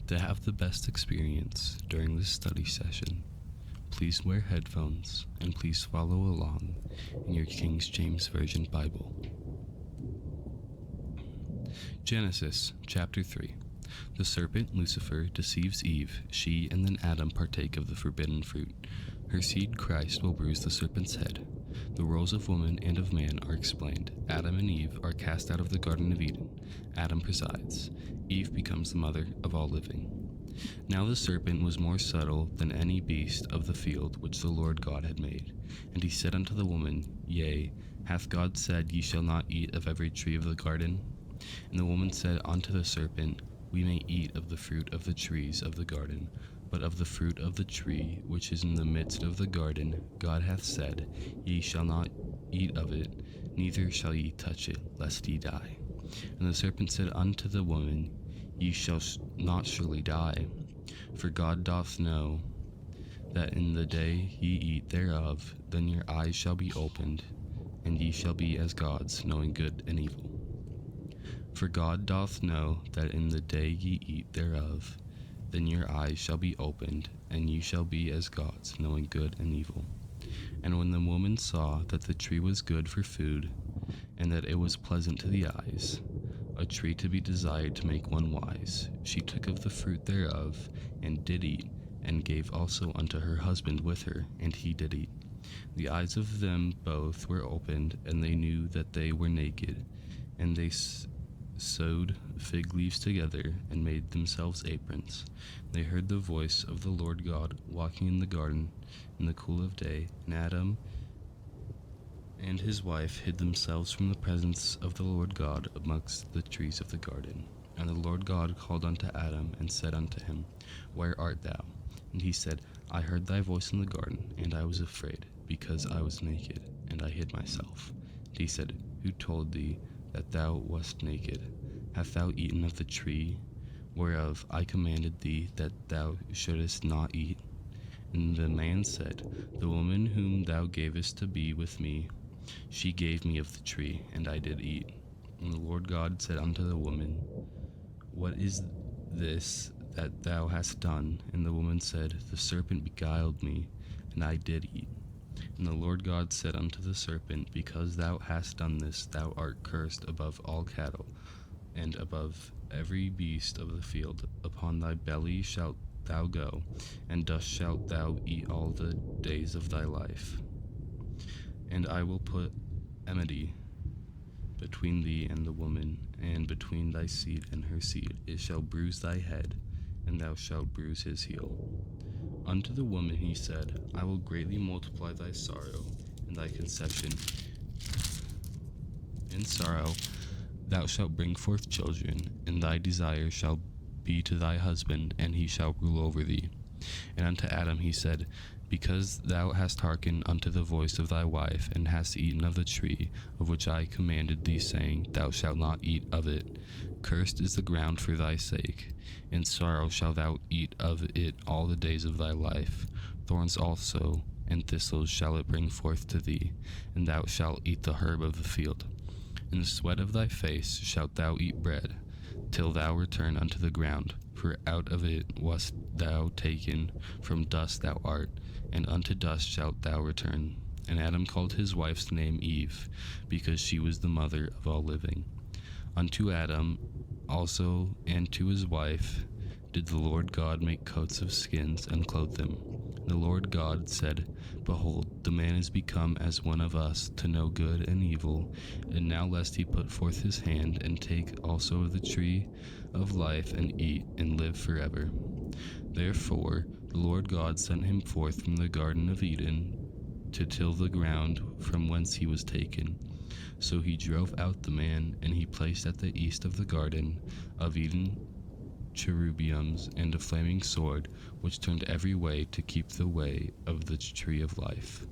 To have the best experience during this study session, please wear headphones and please follow along in your King James Version Bible. Genesis chapter 3. The serpent Lucifer deceives Eve. She and then Adam partake of the forbidden fruit. Her seed, Christ, will bruise the serpent's head. The roles of woman and of man are explained. Adam and Eve are cast out of the Garden of Eden. Adam presides. Eve becomes the mother of all living. Now the serpent was more subtle than any beast of the field which the Lord God had made. And he said unto the woman, Yea, hath God said, Ye shall not eat of every tree of the garden? And the woman said unto the serpent, We may eat of the fruit of the trees of the garden, but of the fruit of the tree which is in the midst of the garden, God hath said, Ye shall not eat of it, neither shall ye touch it, lest ye die. And the serpent said unto the woman, Ye shall not surely die, for God doth know that in the day ye eat thereof, then your eyes shall be opened, and ye shall be as gods, knowing good and evil. For God doth know that in the day ye eat thereof, then your eyes shall be opened, and ye shall be as gods, knowing good and evil. And when the woman saw that the tree was good for food, and that it was pleasant to the eyes, a tree to be desired to make one wise, she took of the fruit thereof, and did eat, and gave also unto her husband with her, and he did eat. The eyes of them both were opened, and they knew that they were naked, and they sewed fig leaves together, and made themselves aprons. They heard the voice of the Lord God walking in the garden in the cool of day, and Adam and his wife hid themselves from the presence of the Lord God amongst the trees of the garden. And the Lord God called unto Adam, and said unto him, Where art thou? And he said, I heard thy voice in the garden, and I was afraid, because I was naked, and I hid myself. And he said, Who told thee that thou wast naked? Hast thou eaten of the tree whereof I commanded thee that thou shouldest not eat? And the man said, The woman whom thou gavest to be with me, she gave me of the tree, and I did eat. And the Lord God said unto the woman, What is this that thou hast done? And the woman said, The serpent beguiled me, and I did eat. And the Lord God said unto the serpent, Because thou hast done this, thou art cursed above all cattle, and above every beast of the field. Upon thy belly shalt thou go, and dust shalt thou eat all the days of thy life. And I will put enmity between thee and the woman, and between thy seed and her seed. It shall bruise thy head, and thou shalt bruise his heel. Unto the woman he said, I will greatly multiply thy sorrow and thy conception. In sorrow thou shalt bring forth children, and thy desire shall be to thy husband, and he shall rule over thee. And unto Adam he said, Because thou hast hearkened unto the voice of thy wife, and hast eaten of the tree of which I commanded thee, saying, Thou shalt not eat of it, cursed is the ground for thy sake. In sorrow shalt thou eat of it all the days of thy life. Thorns also and thistles shall it bring forth to thee, and thou shalt eat the herb of the field. In the sweat of thy face shalt thou eat bread, till thou return unto the ground, for out of it wast thou taken, from dust thou art, and unto dust shalt thou return. And Adam called his wife's name Eve, because she was the mother of all living. Unto Adam also and to his wife did the Lord God make coats of skins, and clothe them. And the Lord God said, Behold, the man is become as one of us, to know good and evil. And now lest he put forth his hand, and take also of the tree of life, and eat, and live forever. Therefore the Lord God sent him forth from the Garden of Eden, to till the ground from whence he was taken. So he drove out the man, and he placed at the east of the Garden of Eden cherubims and a flaming sword, which turned every way to keep the way of the tree of life.